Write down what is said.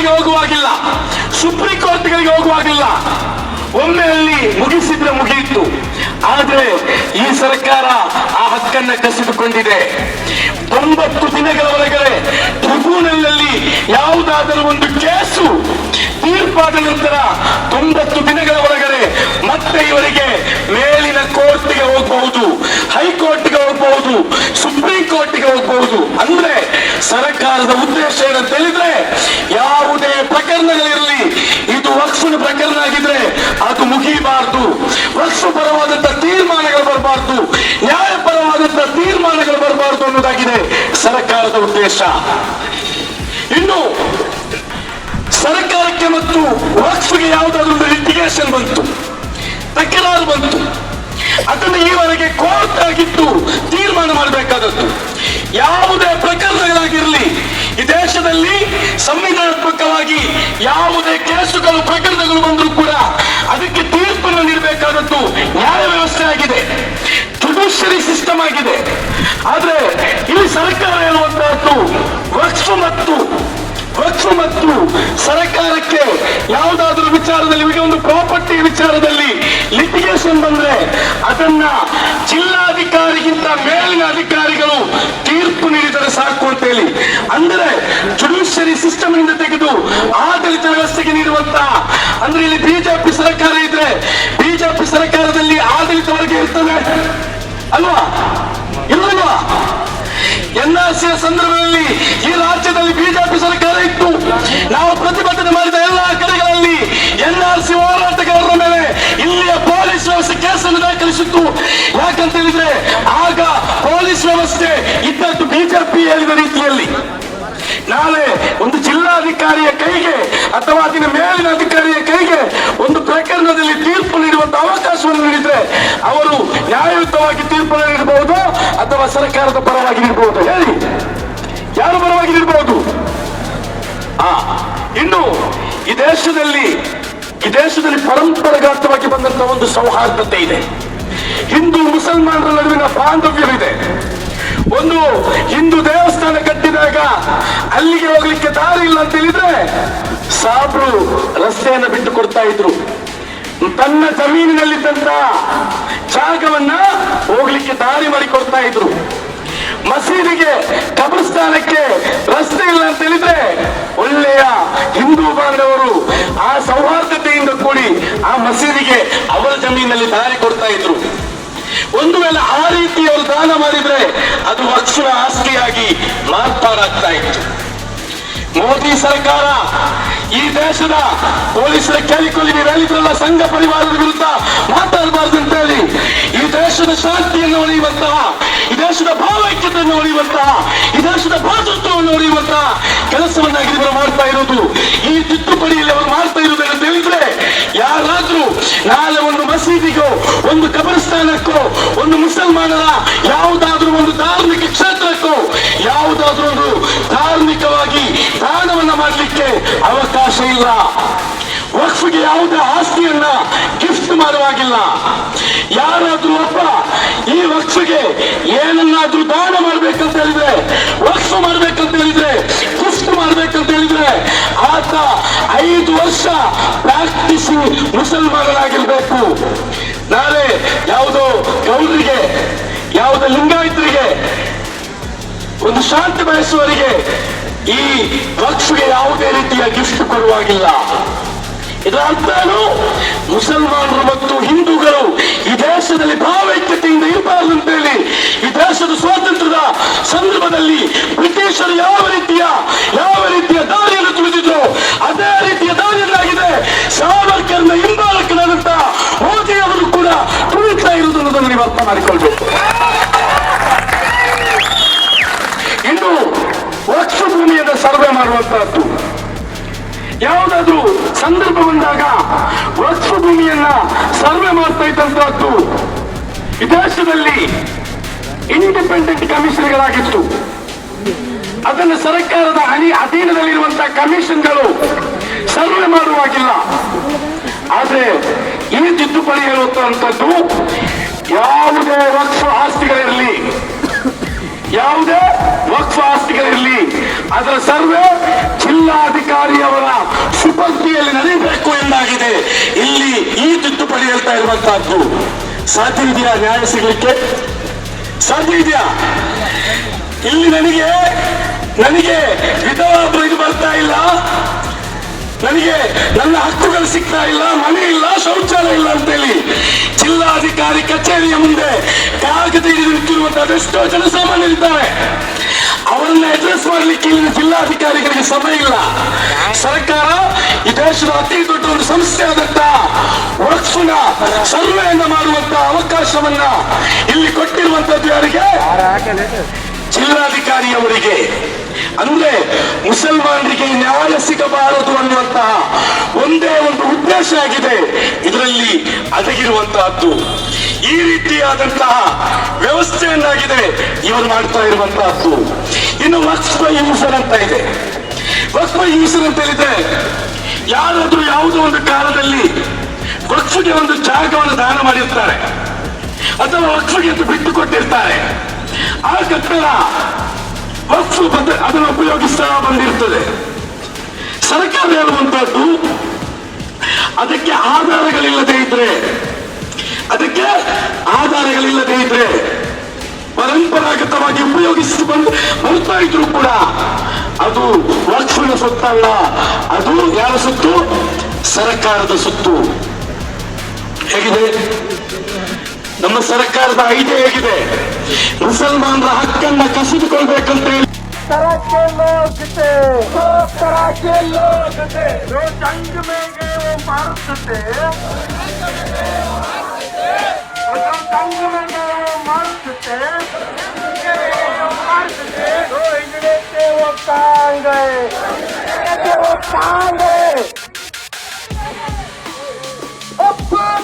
ಹೈಕೋರ್ಟ್ಗೆ ಹೋಗುವಾಗಿಲ್ಲ, ಸುಪ್ರೀಂ ಕೋರ್ಟ್ಗಳಿಗೆ ಹೋಗುವಾಗಿಲ್ಲ. ಒಮ್ಮೆ ಅಲ್ಲಿ ಮುಗಿಸಿದ್ರೆ ಮುಗಿಯಿತು. ಆದ್ರೆ ಈ ಸರ್ಕಾರ ಆ ಹಕ್ಕನ್ನ ಕಸಿದುಕೊಂಡಿದೆ. 90 ದಿನಗಳ ಒಳಗಡೆ ಟ್ರಿಬ್ಯುನಲ್ನಲ್ಲಿ ಯಾವುದಾದರೂ ಒಂದು ಕೇಸು ತೀರ್ಪಾದ ನಂತರ 90 ದಿನಗಳ ಒಳಗಡೆ ಮತ್ತೆ ಇವರಿಗೆ ಮೇಲಿನ ಕೋರ್ಟ್ಗೆ ಹೋಗಬಹುದು, ಹೈಕೋರ್ಟ್ಗೆ ಹೋಗಬಹುದು, ಸುಪ್ರೀಂ ಕೋರ್ಟ್ಗೆ ಹೋಗಬಹುದು. ಅಂದ್ರೆ ಸರ್ಕಾರದ ಉದ್ದೇಶ ಏನಂತ ಹೇಳಿದ್ರೆ, ಯಾವುದೇ ಪ್ರಕರಣಗಳಿರಲಿ, ಇದು ವಕ್ಫ್ನ ಪ್ರಕರಣ ಆಗಿದ್ರೆ ಅದು ಮುಗಿಬಾರದು, ವಕ್ಫ್ ಪರವಾದಂತ ತೀರ್ಮಾನಗಳು ಬರಬಾರದು, ನ್ಯಾಯಪರವಾದಂತ ತೀರ್ಮಾನಗಳು ಬರಬಾರದು ಅನ್ನೋದಾಗಿದೆ ಸರ್ಕಾರದ ಉದ್ದೇಶ. ಇನ್ನು ಸರ್ಕಾರಕ್ಕೆ ಮತ್ತು ವಕ್ಫ್ಗೆ ಯಾವುದಾದ್ರೂ ಒಂದು ಲಿಟಿಗೇಷನ್ ಬಂತು, ತಕರಾರು ಬಂತು, ಅದನ್ನು ಈವರೆಗೆ ಕೋರ್ಟ್ ಆಗಿದ್ದು ತೀರ್ಮಾನ ಮಾಡಬೇಕಾದದ್ದು. ಯಾವುದೇ ಪ್ರಕರಣಗಳಾಗಿರಲಿ, ಈ ದೇಶದಲ್ಲಿ ಸಂವಿಧಾನಾತ್ಮಕವಾಗಿ ಯಾವುದೇ ಕೇಸುಗಳು ಪ್ರಕರಣಗಳು ಬಂದರೂ ಕೂಡ ಅದಕ್ಕೆ ತೀರ್ಪನ್ನು ನೀಡಬೇಕಾದದ್ದು ನ್ಯಾಯ ವ್ಯವಸ್ಥೆ ಆಗಿದೆ, ಜುಡಿಷಿಯರಿ ಸಿಸ್ಟಮ್ ಆಗಿದೆ. ಆದ್ರೆ ಇಲ್ಲಿ ಸರ್ಕಾರ ಹೇಳುವಂತಹದ್ದು ವಕ್ಫ್ ಮತ್ತು ಸರ್ಕಾರಕ್ಕೆ ಯಾವುದಾದ್ರೂ ವಿಚಾರದಲ್ಲಿ, ಈಗ ಒಂದು ಪ್ರಾಪರ್ಟಿ ವಿಚಾರದಲ್ಲಿ ಲಿಟಿಗೇಷನ್ ಬಂದ್ರೆ ಅದನ್ನ ಜಿಲ್ಲಾಧಿಕಾರಿಗಿಂತ ಮೇಲಿನ ಅಧಿಕಾರಿಗಳು ತೀರ್ಪು ನೀಡಿದರೆ ಸಾಕು ಅಂತ ಹೇಳಿ, ಅಂದರೆ ಜುಡಿಷಿಯರಿ ಸಿಸ್ಟಮ್ ನಿಂದ ತೆಗೆದು ಆಡಳಿತ ವ್ಯವಸ್ಥೆಗೆ ನೀಡುವಂತಹ, ಅಂದ್ರೆ ಇಲ್ಲಿ ಬಿಜೆಪಿ ಸರ್ಕಾರ ಇದ್ರೆ ಬಿಜೆಪಿ ಸರ್ಕಾರದಲ್ಲಿ ಆಡಳಿತ ವರ್ಗ ಇರ್ತದೆ ಅಲ್ವಾ, ಇಲ್ಲಲ್ವಾ? NRC ಸಂದರ್ಭದಲ್ಲಿ ಈ ರಾಜ್ಯದಲ್ಲಿ ಬಿಜೆಪಿ ಸರ್ಕಾರ ಇತ್ತು. ನಾವು ಪ್ರತಿಭಟನೆ ಮಾಡಿದ ಎಲ್ಲಾ ಕಡೆಗಳಲ್ಲಿ NRC ಹೋರಾಟಗಾರರ ಮೇಲೆ ಇಲ್ಲಿಯ ಪೊಲೀಸ್ ವ್ಯವಸ್ಥೆ ಕೇಸನ್ನು ದಾಖಲಿಸಿತ್ತು. ಯಾಕಂತ ಹೇಳಿದ್ರೆ ಆಗ ಪೊಲೀಸ್ ವ್ಯವಸ್ಥೆ ಇದ್ದದ್ದು ಬಿಜೆಪಿ ಹೇಳಿದ ರೀತಿಯಲ್ಲಿ. ನಾಳೆ ಒಂದು ಜಿಲ್ಲಾಧಿಕಾರಿಯ ಕೈಗೆ ಅಥವಾ ಅದರ ಮೇಲಿನ ಅಧಿಕಾರಿಯ ಕೈಗೆ ಒಂದು ಪ್ರಕರಣದಲ್ಲಿ ತೀರ್ಪು ನೀಡುವಂತ ಅವಕಾಶವನ್ನು ನೀಡಿದ್ರೆ ಅವರು ನ್ಯಾಯಯುತವಾಗಿ ತೀರ್ಪು ನೀಡಬಹುದು ಅಥವಾ ಸರ್ಕಾರದ ಪರವಾಗಿ ನೀಡಬಹುದು. ಹೇಳಿ, ಯಾರು ಪರವಾಗಿ ನೀಡಬಹುದು? ಇನ್ನು ಈ ದೇಶದಲ್ಲಿ ಪರಂಪರಾಗತವಾಗಿ ಬಂದಂತಹ ಒಂದು ಸೌಹಾರ್ದತೆ ಇದೆ. ಹಿಂದೂ ಮುಸಲ್ಮಾನರ ನಡುವಿನ ಬಾಂಧವ್ಯವಿದೆ. ಒಂದು ಹಿಂದೂ ದೇವಸ್ಥಾನ ಕಟ್ಟಿದಾಗ ಅಲ್ಲಿಗೆ ಹೋಗ್ಲಿಕ್ಕೆ ದಾರಿ ಇಲ್ಲ ಅಂತ ಹೇಳಿದ್ರೆ ಸಾಬ್ರು ರಸ್ತೆಯನ್ನು ಬಿಟ್ಟು ಕೊಡ್ತಾ ಇದ್ರು. ತನ್ನ ಜಮೀನಿನಲ್ಲಿದ್ದಂತ ಜಾಗವನ್ನ ಹೋಗ್ಲಿಕ್ಕೆ ದಾರಿ ಮಾಡಿ ಕೊಡ್ತಾ ಇದ್ರು. ಮಸೀದಿಗೆ, ಕಬ್ರಸ್ಥಾನಕ್ಕೆ ರಸ್ತೆ ಇಲ್ಲ ಅಂತ ಹೇಳಿದ್ರೆ ಒಳ್ಳೆಯ ಹಿಂದೂ ಬಾಂಧವರು ಆ ಸೌಹಾರ್ದತೆಯಿಂದ ಕೂಡಿ ಆ ಮಸೀದಿಗೆ ಅವರ ಜಮೀನಲ್ಲಿ ದಾರಿ ಕೊಡ್ತಾ ಇದ್ರು. ಒಂದು ವೇಳೆ ಆ ರೀತಿ ಅವರು ದಾನ ಮಾಡಿದ್ರೆ ಅದು ವಕ್ಫ್ನ ಆಸ್ತಿಯಾಗಿ ಮಾರ್ಪಾಡಾಗ್ತಾ ಇತ್ತು. ಮೋದಿ ಸರ್ಕಾರ ಈ ದೇಶದ ಪೊಲೀಸರ ಕೇಳಿಕೊಳ್ಳಿ, ಹೇಳಿದ್ರಲ್ಲ ಸಂಘ ಪರಿವಾರದ ವಿರುದ್ಧ ಮಾತಾಡಬಾರದು ಅಂತ ಹೇಳಿ, ಈ ದೇಶದ ಶಾಂತಿಯನ್ನು ಒಡೆಯುವಂತಹ, ಈ ದೇಶದ ಭಾವೈಕ್ಯತೆಯನ್ನು ಒಡೆಯುವಂತಹ, ಈ ದೇಶದ ಭಾತೃತ್ವವನ್ನು ಒಡೆಯುವಂತಹ ಕೆಲಸವನ್ನಾಗಿ ಇವರು ಮಾಡ್ತಾ ಇರೋದು. ಈ ತಿದ್ದುಪಡಿಯಲ್ಲಿ ಅವರು ಮಾಡ್ತಾ ಇರುವುದು ಅಂತ ಹೇಳಿದ್ರೆ, ಯಾರಾದ್ರೂ ನಾಳೆ ಒಂದು ಮಸೀದಿಗೋ, ಒಂದು ಕಬರಸ್ಥಾನಕ್ಕೋ, ಒಂದು ಮುಸಲ್ಮಾನರ ಯಾವುದಾದ್ರೂ ಒಂದು ಧಾರ್ಮಿಕ ಕ್ಷೇತ್ರಕ್ಕೋ, ಯಾವುದಾದ್ರೂ ಒಂದು ಧಾರ್ಮಿಕವಾಗಿ ದಾನವನ್ನ ಮಾಡಲಿಕ್ಕೆ ಅವಕಾಶ ಇಲ್ಲ. ವಕ್ಫ್ಗೆ ಯಾವುದೇ ಆಸ್ತಿಯನ್ನ ಗಿಫ್ಟ್ ಮಾಡುವಾಗಿಲ್ಲ. ಯಾರಾದ್ರೂ ಒಬ್ಬ ಈ ವಕ್ಫ್ಗೆ ಏನನ್ನಾದ್ರೂ ದಾನ ಮಾಡ್ಬೇಕಂತ ಹೇಳಿದ್ರೆ, ವಕ್ಫ್ ಮಾಡ್ಬೇಕಂತ ಹೇಳಿದ್ರೆ, ಗಿಫ್ಟ್ ಮಾಡ್ಬೇಕಂತ ಹೇಳಿದ್ರೆ ಆತ 5 ವರ್ಷ ಪ್ರಾಕ್ಟೀಸಿಂಗ್ ಮುಸಲ್ಮಾನರಾಗಿರ್ಬೇಕು. ನಾಳೆ ಯಾವುದೋ ಗೌಡರಿಗೆ, ಯಾವುದೋ ಲಿಂಗಾಯತರಿಗೆ, ಒಂದು ಶಾಂತಿ ಬಯಸುವವರಿಗೆ ಈ ವಕ್ಫ್ಗೆ ಯಾವುದೇ ರೀತಿಯ ಗಿಫ್ಟ್ ಕೊಡುವಾಗಿಲ್ಲ. ಇದರ ಅರ್ಥನು ಮುಸಲ್ಮಾನರು ಮತ್ತು ಹಿಂದೂಗಳು ಈ ದೇಶದಲ್ಲಿ ಭಾವೈಕ್ಯತೆಯಿಂದ ಇರಬಾರದು ಅಂತೇಳಿ, ಈ ದೇಶದ ಸ್ವಾತಂತ್ರ್ಯದ ಸಂದರ್ಭದಲ್ಲಿ ಬ್ರಿಟಿಷರು ಯಾವ ರೀತಿಯ ದಾರಿಯನ್ನು ತುಳಿದಿದ್ರು ಅದೇ ರೀತಿಯ ದಾರಿಯನ್ನಾಗಿದೆ ಸಾವರ್ಕರ್ನ ಹಿಂಬಾಲಕನಾದಂತ ಮೋದಿ ಅವರು ಕೂಡ ತುಳಿತಾ ಇರುವುದು ಅನ್ನೋದನ್ನು ನೀವು ಅರ್ಥ ಮಾಡಿಕೊಳ್ಬೇಕು. ಇನ್ನು ವಕ್ಫ್ ಭೂಮಿಯನ್ನು ಸರ್ವೆ ಮಾಡುವಂತಹದ್ದು, ಯಾವುದಾದ್ರೂ ಸಂದರ್ಭ ಬಂದಾಗ ವಕ್ಫ್ ಭೂಮಿಯನ್ನ ಸರ್ವೆ ಮಾಡ್ತಾ ಇದ್ದಂತಹದ್ದು ಈ ದೇಶದಲ್ಲಿ ಇಂಡಿಪೆಂಡೆಂಟ್ ಕಮಿಷನ್ಗಳಾಗಿತ್ತು. ಅದನ್ನು ಸರ್ಕಾರದ ಅಧೀನದಲ್ಲಿರುವಂತಹ ಕಮಿಷನ್ಗಳು ಸರ್ವೆ ಮಾಡುವಾಗಿಲ್ಲ. ಆದ್ರೆ ಈ ತಿದ್ದುಪಡಿ ಹೇಳುವಂತಹದ್ದು ಯಾವುದೇ ವಕ್ಫ್ ಆಸ್ತಿಗಳಿರಲಿ, ಯಾವುದೇ ವಕ್ಫ್ ಆಸ್ತಿಗಳಿರಲಿ ಅದರ ಸರ್ವೆ ಜಿಲ್ಲಾಧಿಕಾರಿಯವರ ಸುಪರ್ದಿಯಲ್ಲಿ ನಡೆಯಬೇಕು ಎಂದಾಗಿದೆ. ಇಲ್ಲಿ ಈ ತಿದ್ದುಪಡಿ ಹೇಳ್ತಾ ಇರುವಂತಹದ್ದು ಸಾಧ್ಯ ಇದೆಯಾ? ನ್ಯಾಯ ಸಿಗಲಿಕ್ಕೆ ಸಾಧ್ಯ ಇದೆಯಾ? ಇಲ್ಲಿ ನನಗೆ ವಿಧವಾ ಇದು ಬರ್ತಾ ಇಲ್ಲ, ನನಗೆ ನನ್ನ ಹಕ್ಕುಗಳು ಸಿಗ್ತಾ ಇಲ್ಲ, ಮನೆ ಇಲ್ಲ, ಶೌಚಾಲಯ ಇಲ್ಲ ಅಂತೇಳಿ ಜಿಲ್ಲಾಧಿಕಾರಿ ಕಚೇರಿಯ ಮುಂದೆ ಕಾಗದ ಹಿಡಿದು ನಿಂತಿರುವಂತಹ ಅದೆಷ್ಟೋ ಜನಸಾಮಾನ್ಯರಿದ್ದಾರೆ. ಅವರನ್ನ ಅಡ್ರೆಸ್ ಮಾಡಲಿಕ್ಕೆ ಇಲ್ಲಿನ ಜಿಲ್ಲಾಧಿಕಾರಿಗಳಿಗೆ ಸಮಯ ಇಲ್ಲ. ಸರ್ಕಾರ ಈ ದೇಶದ ಅತಿ ದೊಡ್ಡ ಒಂದು ಸಂಸ್ಥೆ ಆದಂತಹ ವಕ್ಫ್ನ ಸರ್ವೆಯನ್ನ ಮಾಡುವಂತಹ ಅವಕಾಶವನ್ನ ಇಲ್ಲಿ ಕೊಟ್ಟಿರುವಂತದ್ದು ಯಾರಿಗೆ? ಜಿಲ್ಲಾಧಿಕಾರಿಯವರಿಗೆ. ಅಂದ್ರೆ ಮುಸಲ್ಮಾನರಿಗೆ ನ್ಯಾಯ ಸಿಗಬಾರದು ಅನ್ನುವಂತಹ ಒಂದೇ ಒಂದು ಉದ್ದೇಶ ಆಗಿದೆ ಇದರಲ್ಲಿ ಅಡಗಿರುವಂತಹದ್ದು. ಈ ರೀತಿಯಾದಂತಹ ವ್ಯವಸ್ಥೆಯನ್ನಾಗಿದೆ ಇವರು ಮಾಡ್ತಾ ಇರುವಂತಹದ್ದು. ಇನ್ನು ವಕ್ಫ್ ಬೈ ಯೂಸರ್ ಅಂತ ಇದೆ. ವಕ್ಫ್ ಬೈ ಯೂಸರ್ ಅಂತ ಹೇಳಿದ್ರೆ ಯಾರಾದ್ರೂ ಯಾವುದೋ ಒಂದು ಕಾಲದಲ್ಲಿ ವಕ್ಫ್ಗೆ ಒಂದು ಜಾಗವನ್ನು ದಾನ ಮಾಡಿರ್ತಾರೆ ಅಥವಾ ವಕ್ಫ್ಗೆ ಅಂತ ಬಿಟ್ಟು ಕೊಟ್ಟಿರ್ತಾರೆ. ಆ ಕಟ್ಟಡ ವಕ್ಫ್ ಅದನ್ನು ಉಪಯೋಗಿಸ್ತಾ ಬಂದಿರ್ತದೆ. ಸರ್ಕಾರ ಹೇಳುವಂತಹದ್ದು ಅದಕ್ಕೆ ಆಧಾರಗಳಿಲ್ಲದೆ ಇದ್ರೆ ಪರಂಪರಾಗತವಾಗಿ ಉಪಯೋಗಿಸಿ ಬರ್ತಾ ಇದ್ರು ಕೂಡ ಅದು ವಕ್ಫ್ನ ಸೊತ್ತಲ್ಲ, ಅದು ಯಾರ ಸೊತ್ತು? ಸರ್ಕಾರದ ಸೊತ್ತು. ಹೇಗಿದೆ ನಮ್ಮ ಸರ್ಕಾರದ ಐಡಿಯಾ? ಹೇಗಿದೆ? ಮುಸಲ್ಮಾನರ ಹಕ್ಕನ್ನ ಕಸಿದುಕೊಳ್ಬೇಕಂತ ಹೇಳಿ